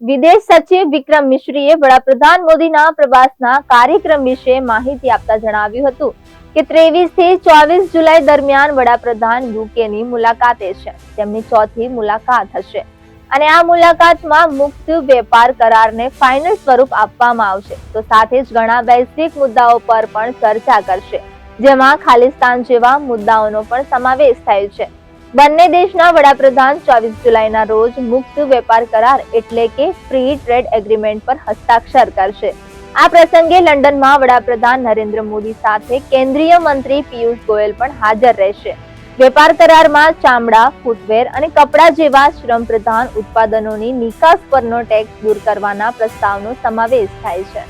વિદેશ સચિવ વિક્રમ મિશ્રીએ વડાપ્રધાન મોદીના પ્રવાસના કાર્યક્રમ વિશે માહિતી આપતા જણાવ્યું હતું કે 23 થી 24 જુલાઈ દરમિયાન વડાપ્રધાન યુકેની મુલાકાતે છે. તેમની ચોથી મુલાકાત હશે અને આ મુલાકાતમાં મુક્ત વેપાર કરારને ફાઇનલ સ્વરૂપ આપવામાં આવશે. તો સાથે જ ઘણા વૈશ્વિક મુદ્દાઓ પર પણ ચર્ચા કરશે, જેમાં ખાલિસ્તાન જેવા મુદ્દાઓનો પણ સમાવેશ થાય છે. બંને દેશના વડાપ્રધાન 24 જુલાઈના રોજ મુક્ત વેપાર કરાર એટલે કે ફ્રી ટ્રેડ એગ્રીમેન્ટ પર હસ્તાક્ષર કરશે. આ પ્રસંગે લંડનમાં વડાપ્રધાન નરેન્દ્ર મોદી સાથે કેન્દ્રીય મંત્રી પિયુષ ગોયલ પણ હાજર રહેશે. વેપાર કરારમાં ચામડા, ફૂટવેર અને કપડાં જેવા શ્રમ પ્રધાન ઉત્પાદનોની નિકાસ પરનો ટેક્સ દૂર કરવાના પ્રસ્તાવનો સમાવેશ થાય છે.